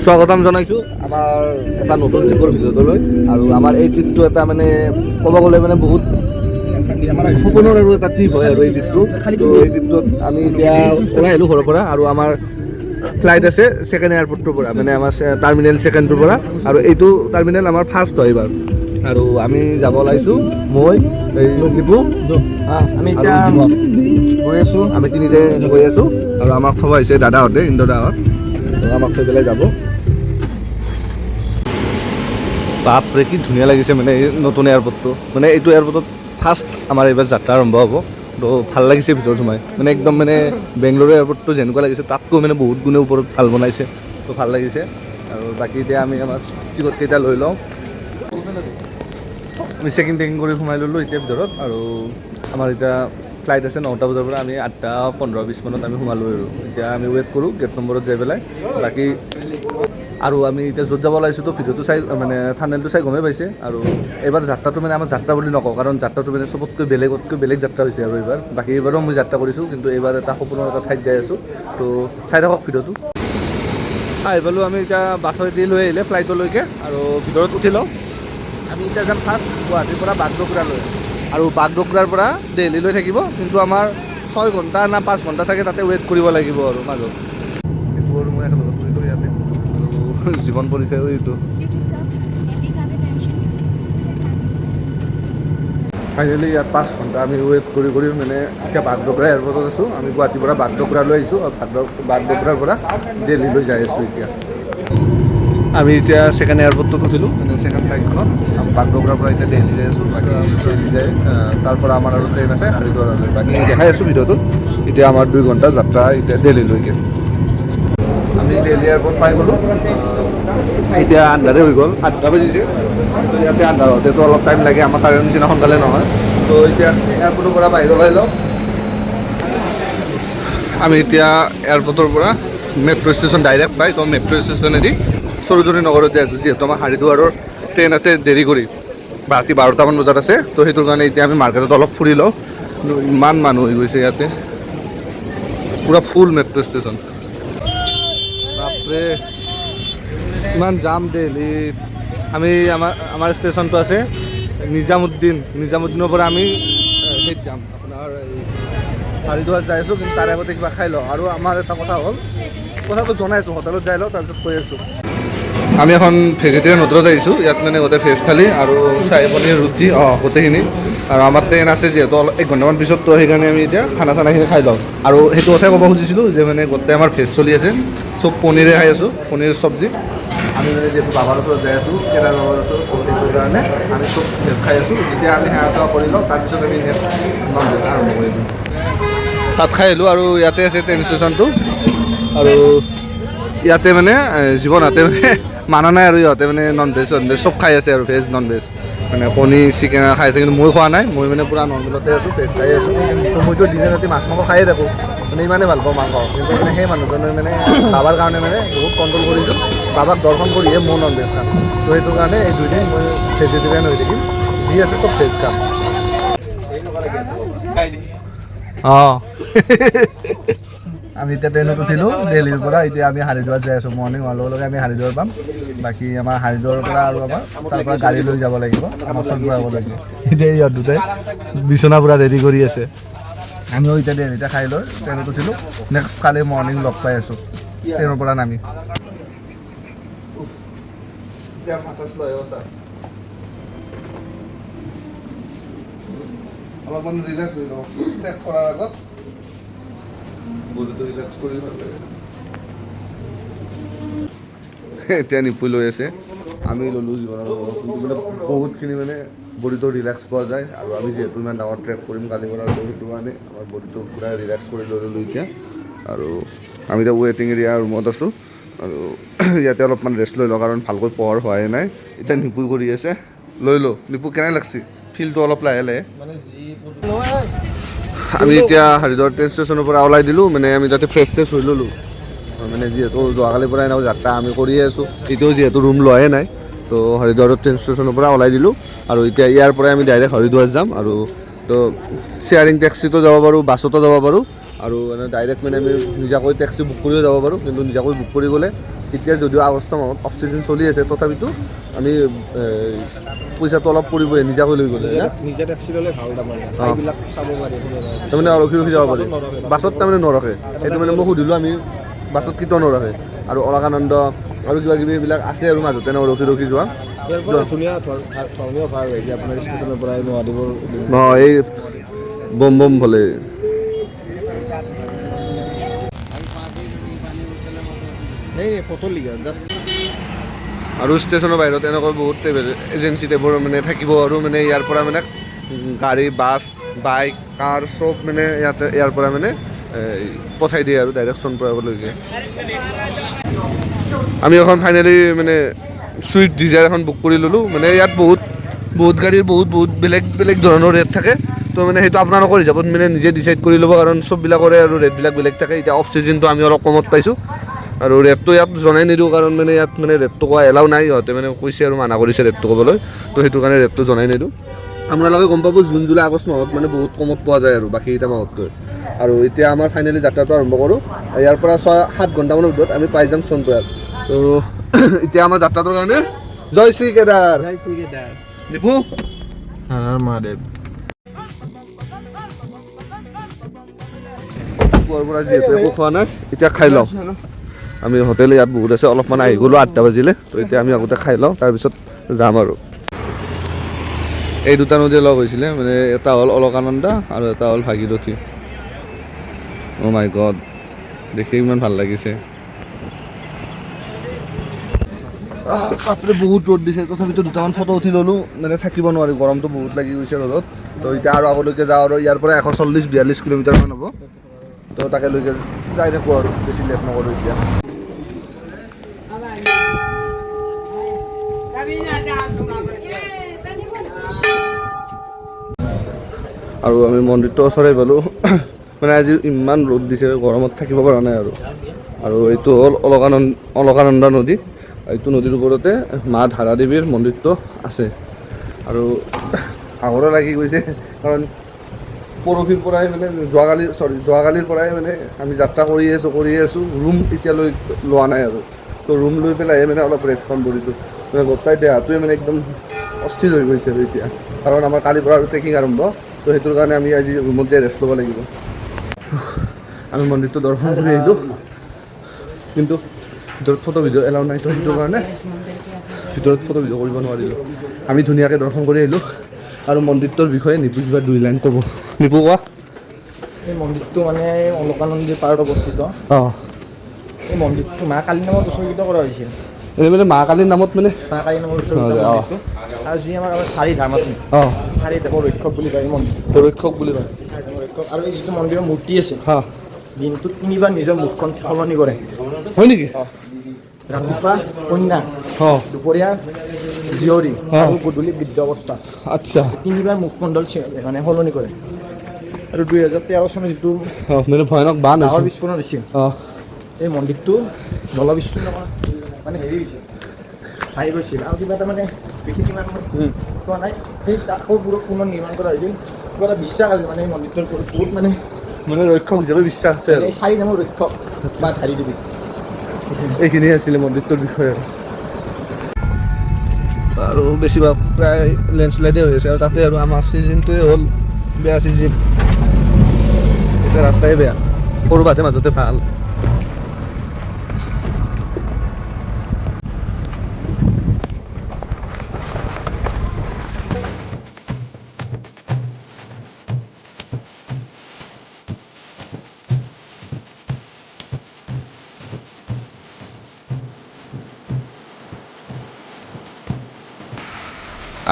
স্বাগতম জনাইছোঁ আমাৰ এটা নতুন ট্ৰিপৰ ভিডিঅ'টোলৈ। আৰু আমাৰ এই ট্ৰিপটো এটা মানে ক'ব গ'লে মানে বহুত সপোনৰ আৰু এটা ট্ৰিপ হয় আৰু এই ট্ৰিপটো। তো এই ট্ৰিপটোত আমি এতিয়া ওলাই আহিলোঁ ঘৰৰ পৰা আৰু আমাৰ ফ্লাইট আছে ছেকেণ্ড এয়াৰপৰ্টটোৰ পৰা, মানে আমাৰ টাৰ্মিনেল ছেকেণ্ডটোৰ পৰা। আৰু এইটো টাৰ্মিনেল আমাৰ ফাৰ্ষ্ট হয় এইবাৰ। আৰু আমি যাব ওলাইছোঁ, মই এই নিপু আমি এতিয়া গৈ আছোঁ। আমি তিনিটাই গৈ আছোঁ আৰু আমাক থব আহিছে দাদাহঁতে, ইন্দ্ৰ দাহঁত। আমাক থৈ পেলাই যাব। বাপৰে কি ধুনীয়া লাগিছে মানে এই নতুন এয়াৰপৰ্টটো। মানে এইটো এয়াৰপৰ্টত ফাৰ্ষ্ট আমাৰ এইবাৰ যাত্ৰা আৰম্ভ হ'ব। তো ভাল লাগিছে ভিতৰত সোমাই, মানে একদম মানে বেংগলোৰ এয়াৰপৰ্টটো যেনেকুৱা লাগিছে তাতকৈ মানে বহুত গুণে ওপৰত ভাল বনাইছে। তো ভাল লাগিছে। আৰু বাকী এতিয়া আমি আমাৰ টিকটকেইটা লৈ লওঁ। আমি চেকিং টেকিং কৰি সোমাই ল'লোঁ এতিয়া ভিতৰত। আৰু আমাৰ এতিয়া ফ্লাইট আছে 9টা বজাৰ পৰা, আমি 8:15-20 মানত আমি সোমালোঁ। আৰু এতিয়া আমি ৱেইট কৰোঁ গেট নম্বৰত যাই পেলাই। বাকী আৰু আমি এতিয়া য'ত যাব ওলাইছোঁ তো ভিডিঅ'টো চাই মানে থাম্বনেইলটো চাই গমেই পাইছে। আৰু এইবাৰ যাত্ৰাটো মানে আমাৰ যাত্ৰা বুলি নকওঁ, কাৰণ যাত্ৰাটো মানে চবতকৈ বেলেগ যাত্ৰা হৈছে আৰু এইবাৰ। বাকী এইবাৰো মই যাত্ৰা কৰিছোঁ, কিন্তু এইবাৰ এটা সপোনৰ এটা ঠাইত যাই আছোঁ। তো চাই থাকক ভিডিঅ'টো। আহি পালোঁ আমি এতিয়া বাছেদি লৈ আহিলে ফ্লাইটলৈকে, আৰু ভিতৰত উঠি লওঁ। আমি এতিয়া যাম ফাৰ্ষ্ট গুৱাহাটীৰ পৰা বাগডোগৰালৈ, আৰু বাগডোগৰাৰ পৰা দিল্লীলৈ থাকিব। কিন্তু আমাৰ 6 ঘণ্টা না 5 ঘণ্টা চাগে তাতে ৱেইট কৰিব লাগিব আৰু মাজত। এইটো আৰু মই একেলগত কৰিলোঁ ইয়াতে, আৰু জীৱন পৰিছে এইটো। ফাইনেলি ইয়াত 5 ঘণ্টা আমি ৱেইট কৰি মানে এতিয়া বাগডোগৰা এয়াৰপৰ্টত আছোঁ। আমি গুৱাহাটীৰ পৰা বাগডোগৰালৈ আহিছোঁ, আৰু বাগডোগৰাৰ পৰা দিল্লীলৈ যাই আছোঁ এতিয়া। আমি এতিয়া ছেকেণ্ড এয়াৰপৰ্টত উঠিলোঁ, মানে ছেকেণ্ড ফ্লাইটখনত। বাগডোগৰাৰ পৰা এতিয়া দিল্লী যাই আছোঁ। বাকী দিল্লী যায় তাৰ পৰা আমাৰ আৰু ট্ৰেইন আছে হৰিদ্বাৰলৈ। বাকী দেখাই আছোঁ ভিডিঅ'টোত। এতিয়া আমাৰ 2 ঘণ্টা যাত্ৰা এতিয়া দিল্লীলৈকে। আমি দিল্লী এয়াৰপৰ্ট পাই গ'লোঁ। এতিয়া আন্ধাৰে হৈ গ'ল, 8টা বাজিছে। তো ইয়াতে আন্ধাৰ হওঁতেতো অলপ টাইম লাগে, আমাৰ তাৰ নিচিনা সোনকালে নহয়। তো এতিয়া এয়াৰপৰ্টৰ পৰা বাহিৰ ওলাই লওঁ। আমি এতিয়া এয়াৰপৰ্টৰ পৰা মেট্ৰ' ষ্টেচন ডাইৰেক্ট পাই, তো মেট্ৰ' ষ্টেচনেদি সৰোজনী নগৰত যাই আছোঁ। যিহেতু আমাৰ হৰিদ্বাৰৰ ট্ৰেইন আছে দেৰি কৰি, ৰাতি 12টামান বজাত আছে। তো সেইটোৰ কাৰণে এতিয়া আমি মাৰ্কেটত অলপ ফুৰি লওঁ। ইমান মানুহ হৈ গৈছে ইয়াতে, পূৰা ফুল মেট্ৰ' ষ্টেচন। বাপৰে ইমান জাম দিল্লীত। আমি আমাৰ ষ্টেচনটো আছে নিজামুদ্দিনৰ পৰা আমি সেইত যাম, আপোনাৰ হৰিদ্বাৰ যাই আছোঁ। কিন্তু তাৰ আগতে কিবা খাই লওঁ। আৰু আমাৰ এটা কথা হ'ল, কথাটো জনাইছোঁ, হোটেলত যাই লওঁ তাৰপিছত কৈ আছোঁ। আমি এখন ভেজিটেৰিয়ান হোটেলত আহিছোঁ। ইয়াত মানে গোটেই ভেজ থালি আৰু চাহি পনীৰ ৰুটি গোটেইখিনি। আৰু আমাৰ ট্ৰেইন আছে যিহেতু 1 ঘণ্টামান পিছত, তো সেইকাৰণে আমি এতিয়া খানাখিনি খাই লওঁ। আৰু সেইটো কথাই ক'ব খুজিছিলোঁ যে মানে গোটেই আমাৰ ভেজ চলি আছে, চব পনীৰে খাই আছোঁ, পনীৰ চব্জি। আমি মানে যিহেতু বাবাৰ ওচৰত যাই আছোঁ, কেদাৰ বাবাৰ ওচৰত, সেইটো কাৰণে আমি চব ভেজ খাই আছোঁ। যেতিয়া আমি সেৱা চেৱা কৰি লওঁ তাৰপিছত আমি নন ভেজ আৰম্ভ কৰি দিওঁ। তাত খাই আহিলোঁ। আৰু ইয়াতে আছে ট্ৰেইন ষ্টেচনটো। আৰু ইয়াতে মানে জীৱনহঁতে মানে মানা নাই, আৰু ইহঁতে মানে নন ভেজ চব খাই আছে, আৰু ভেজ নন ভেজ মানে কণী চিকেন খাই আছে। কিন্তু মই খোৱা নাই, মই মানে পূৰা নৰ্মেলতে আছোঁ, ভেজ খাই আছোঁ। তো মইতো দিনে ৰাতি মাছ মাংস খায়ে থাকোঁ, মানে ইমানেই ভাল পাওঁ মাংস। কিন্তু মানে সেই মানুহজনে মানে বাবাৰ কাৰণে মানে বহুত কণ্ট্ৰল কৰিছোঁ। বাবাক দৰ্শন কৰিহে মই নন ভেজ খাম। তো সেইটো কাৰণে এই 2 দিন মই ভেজিটেৰিয়ান হৈ থাকিম, যি আছে চব ভেজ খাম। আমি এতিয়া ট্ৰেইনত উঠিলোঁ দিল্লীৰ পৰা। এতিয়া আমি হৰিদ্বাৰ যাই আছোঁ। মৰ্ণিং হোৱাৰ লগে লগে আমি হৰিদ্বাৰ পাম। বাকী আমাৰ হৰিদ্বাৰৰ পৰা আৰু আমাৰ তাৰ পৰা গাড়ী লৈ যাব লাগিব, আমাৰ চব ঘূৰাব লাগিব। এতিয়া ইহঁত দুটাই বিচনা পূৰা ৰেডি কৰি আছে। আমিও এতিয়া দিল্লীতে খাই লৈ ট্ৰেইনত উঠিলোঁ। নেক্সট কালি মৰ্ণিং লগ পাই আছোঁ ট্ৰেইনৰ পৰা নামি। অলপমান ৰিলেক্স হৈ লওঁ পেক কৰাৰ আগত। বডিটো ৰিলেক্স কৰি ভাল লাগে। এতিয়া নিপুই লৈ আছে, আমি ল'লোঁ জীৱনৰ মানে বহুতখিনি মানে বডিটো ৰিলেক্স পোৱা যায়। আৰু আমি যিহেতু ইমান ডাঙৰ ট্ৰেক কৰিম কালিৰ পৰা, সেইটো কাৰণে আমাৰ বডিটো পূৰা ৰিলেক্স কৰি লৈ ল'লোঁ এতিয়া। আৰু আমি এতিয়া ৱেটিং এৰিয়া ৰুমত আছোঁ। আৰু ইয়াতে অলপমান ৰেষ্ট লৈ লওঁ, কাৰণ ভালকৈ পোহৰ হোৱাই নাই। এতিয়া নিপুই কৰি আছে, লৈ লওঁ। নিপু কেনে লাগছে ফিলটো অলপ লাহে লাহে? আমি এতিয়া হৰিদ্বাৰ ট্ৰেইন ষ্টেচনৰ পৰা ওলাই দিলোঁ, মানে আমি তাতে ফ্ৰেছ হৈ ল'লোঁ। মানে যিহেতু যোৱাকালিৰ পৰা এনেও যাত্ৰা আমি কৰিয়ে আছোঁ, এতিয়াও যিহেতু ৰুম লোৱাই নাই। তো হৰিদ্বাৰৰ ট্ৰেইন ষ্টেচনৰ পৰা ওলাই দিলোঁ। আৰু এতিয়া ইয়াৰ পৰাই আমি ডাইৰেক্ট হৰিদ্বাৰ যাম। আৰু তো শ্বেয়াৰিং টেক্সিতো যাব পাৰোঁ, বাছতো যাব পাৰোঁ, আৰু ডাইৰেক্ট মানে আমি নিজাকৈ টেক্সি বুক কৰিও যাব পাৰোঁ। কিন্তু নিজাকৈ বুক কৰি গ'লে এতিয়া যদিও আগষ্ট মাহত অফ চিজন চলি আছে তথাপিতো আমি পইচাটো অলপ পৰিবই নিজাকৈ লৈ গ'লে নিজে টেক্সি ল'লে ভাল তাৰমানে এইবিলাক চাব পাৰি তাৰমানে ৰখি ৰখি যাব পাৰি বাছত তাৰমানে নৰখে সেইটো মানে মই সুধিলোঁ আমি বাছত কেতিয়াও নৰখে আৰু অলকানন্দ আৰু কিবা কিবি এইবিলাক আছে আৰু মাজতে ৰখি ৰখি যোৱা ইয়াৰ পৰা ধুনীয়া ধৰ্মীয় ভাৰ হয় যে আপোনাৰ ষ্টেচনৰ পৰা মহাদেৱৰ এই বম বম ভলে এই ফটো লিখা জাষ্ট আৰু ষ্টেচনৰ বাহিৰত এনেকুৱা বহুত ট্ৰেভেল এজেঞ্চি টাইপৰ মানে থাকিব আৰু মানে ইয়াৰ পৰা মানে গাড়ী বাছ বাইক কাৰ চব মানে ইয়াৰ পৰা মানে পঠাই দিয়ে আৰু ডাইৰেক্ট চনপৰালৈকে আমি এখন ফাইনেলি মানে চুইফ্ট ডিজায়াৰ এখন বুক কৰি ল'লোঁ মানে ইয়াত বহুত গাড়ীৰ বহুত বেলেগ বেলেগ ধৰণৰ ৰেট থাকে তো মানে সেইটো আপোনালোকৰ হিচাপত মানে নিজে ডিচাইড কৰি ল'ব কাৰণ চববিলাকৰে আৰু ৰেটবিলাক বেলেগ থাকে এতিয়া অফ চিজনটো আমি অলপ কমত পাইছোঁ আৰু ৰেটটো ইয়াত জনাই নিদিওঁ কাৰণ মানে ইয়াত মানে ৰেটটো কোৱা এলাও নাই সিহঁতে মানে কৈছে আৰু মানা কৰিছে ৰেটটো ক'বলৈ তো সেইটো কাৰণে ৰেটটো জনাই নিদিওঁ আপোনালোকে গম পাব জুন জুলাই আগষ্ট মাহত মানে বহুত কমত পোৱা যায় আৰু বাকীকেইটা মাহতকৈ আৰু এতিয়া আমাৰ ফাইনেলি যাত্ৰাটো আৰম্ভ কৰোঁ ইয়াৰ পৰা 6-7 ঘণ্টামানৰ ভিতৰত আমি পাই যাম চনপৰাত তো এতিয়া আমাৰ যাত্ৰাটোৰ কাৰণে জয় শ্ৰী কেদাৰ নিপু মহাদেৱ পুৱাৰ পৰা যিহেতু একো খোৱা নাই এতিয়া খাই লওঁ আমি হোটেল ইয়াত বহুত আছে অলপমান আহি গ'লোঁ 8টা বাজিলে তো এতিয়া আমি আগতে খাই লওঁ তাৰপিছত যাম আৰু এই দুটা নদী লগ হৈছিলে মানে এটা হ'ল অলকানন্দা আৰু এটা হ'ল ভাগীৰথী অ' মাই গড দেখি ইমান ভাল লাগিছে বাপৰে বহুত ৰ'দ দিছে তথাপিতো দুটামান ফটো উঠি ল'লোঁ মানে থাকিব নোৱাৰি গৰমটো বহুত লাগি গৈছে ৰ'দত তো এতিয়া আৰু আগলৈকে যাওঁ আৰু ইয়াৰ পৰা 140-42 কিলোমিটাৰমান হ'ব তো তাকে লৈকে যাই থাকোঁ আৰু বেছি লেট নকৰোঁ এতিয়া আৰু আমি মন্দিৰটো ওচৰে পালোঁ মানে আজি ইমান ৰ'দ দিছে গৰমত থাকিব পৰা নাই আৰু এইটো হ'ল অলকানন্দা নদী এইটো নদীৰ ওপৰতে মা ধাৰাদেৱীৰ মন্দিৰটো আছে আৰু ভাগৰো লাগি গৈছে কাৰণ পৰহিৰ পৰাই মানে যোৱাকালিৰ পৰাই মানে আমি যাত্ৰা কৰি আছোঁ ৰুম এতিয়ালৈ লোৱা নাই আৰু তো ৰুম লৈ পেলাইহে মানে অলপ ৰেষ্ট পাম কৰিছোঁ মানে গোটাই দেহাটোৱে মানে একদম অস্থিৰ হৈ গৈছে আৰু এতিয়া কাৰণ আমাৰ কালিৰ পৰা আৰু ট্ৰেকিং আৰম্ভ তো সেইটোৰ কাৰণে আমি আজি ৰুমত যাই ৰেষ্ট ল'ব লাগিব আমি মন্দিৰটো দৰ্শন কৰি আহিলোঁ কিন্তু ভিতৰত ফটো ভিডিঅ' এলাও নাই তো সেইটোৰ কাৰণে ভিতৰত ফটো ভিডিঅ' কৰিব নোৱাৰিলোঁ আমি ধুনীয়াকৈ দৰ্শন কৰি আহিলোঁ আৰু মন্দিৰটোৰ বিষয়ে নিপু কিবা 2 লাইন ক'ব নিপু কোৱা এই মন্দিৰটো মানে অলকানন্দী পাৰত অৱস্থিত এই মন্দিৰটো মা কালীৰ নামত উৎসৰ্গিত কৰা হৈছিল এই মানে মা কালীৰ নামত মানে মা কালীৰ নামত উৎসৰ্গিত মন্দিৰটো আৰু যি আমাৰ 4 ধাম আছে 4 ধামৰ ৰক্ষক বুলি কয় মন্দিৰটো ৰক্ষক বুলি কয় 4 ধামৰ ৰক্ষক আৰু এই যিটো মন্দিৰৰ মূৰ্তি আছে দিনটোত 3বাৰ নিজৰ মুখখন সলনি কৰে হয় নেকি ৰাতিপুৱা কন্যা দুপৰীয়া জীয়ৰী আৰু গধূলি বৃদ্ধ অৱস্থা আচ্ছা 3বাৰ মুখমণ্ডল মানে সলনি কৰে আৰু 2013 চনত যিটো মানে ভয়ানক বান ডাঙৰ বিস্ফোৰণ হৈছিল এই মন্দিৰটো জলবিচ্ছিন্ন মানে হেৰি হৈছে ভাই গৈছিল আৰু কিবা এটা মানে বিশেষ ইমান চোৱা নাই সেই আকৌ পুনৰ নিৰ্মাণ কৰা হৈছিল কিবা এটা বিশ্বাস আছে মানে এই মন্দিৰটোৰ ওপৰত বহুত মানে ৰক্ষক হিচাপে বিশ্বাস আছে এই 4 ধামৰ ৰক্ষক বা ধাৰী দেৱী এইখিনিয়ে আছিলে মন্দিৰটোৰ বিষয়ে আৰু বেছিভাগ প্ৰায় লেণ্ডশ্লাইডে হৈ আছে আৰু তাতে আৰু আমাৰ ছিজনটোৱে হ'ল বেয়া ছিজন এতিয়া ৰাস্তাই বেয়া ক'ৰবাতে মাজতে ভাল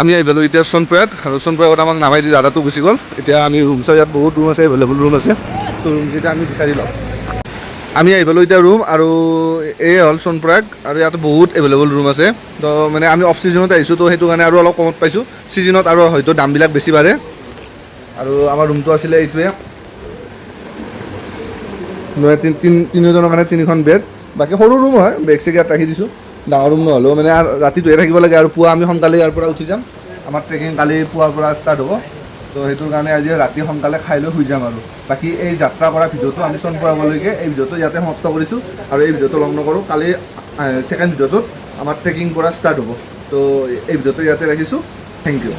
আমি আহি পালোঁ এতিয়া চনপ্ৰয়াত আৰু চনপ্ৰয়াত আমাক নামাই দি দাদাটো গুচি গ'ল এতিয়া আমি ৰুম চাওঁ ইয়াত বহুত ৰুম আছে এভেইলেবল ৰুম আছে তো ৰুমকেইটা আমি বিচাৰি লওঁ আমি আহি পালোঁ এতিয়া ৰুম আৰু এই হ'ল চনপ্ৰয়াগ আৰু ইয়াত বহুত এভেইলেবল ৰুম আছে তো মানে আমি অফ ছিজনত আহিছোঁ তো সেইটো কাৰণে আৰু অলপ কমত পাইছোঁ ছিজনত আৰু হয়তো দামবিলাক বেছি বাঢ়ে আৰু আমাৰ ৰুমটো আছিলে এইটোৱে তিনিজনৰ কাৰণে 3খন বেড বাকী সৰু ৰুম হয় বেগ চেগ ইয়াত ৰাখি দিছোঁ ডাঙৰ ৰুম নহ'লেও মানে ৰাতিটোহে থাকিব লাগে আৰু পুৱা আমি সোনকালে ইয়াৰ পৰা উঠি যাম আমাৰ ট্ৰেকিং কালি পুৱাৰ পৰা ষ্টাৰ্ট হ'ব তো সেইটোৰ কাৰণে আজি ৰাতি সোনকালে খাই লৈ শুই যাম আৰু বাকী এই যাত্ৰা কৰা ভিডিঅ'টো আমি চনপৰালৈকে এই ভিডিঅ'টো ইয়াতে সমাপ্ত কৰিছোঁ আৰু এই ভিডিঅ'টো লগ নকৰোঁ কালি ছেকেণ্ড ভিডিঅ'টোত আমাৰ ট্ৰেকিং পৰা ষ্টাৰ্ট হ'ব। তো এই ভিডিঅ'টো ইয়াতে ৰাখিছোঁ। Thank U.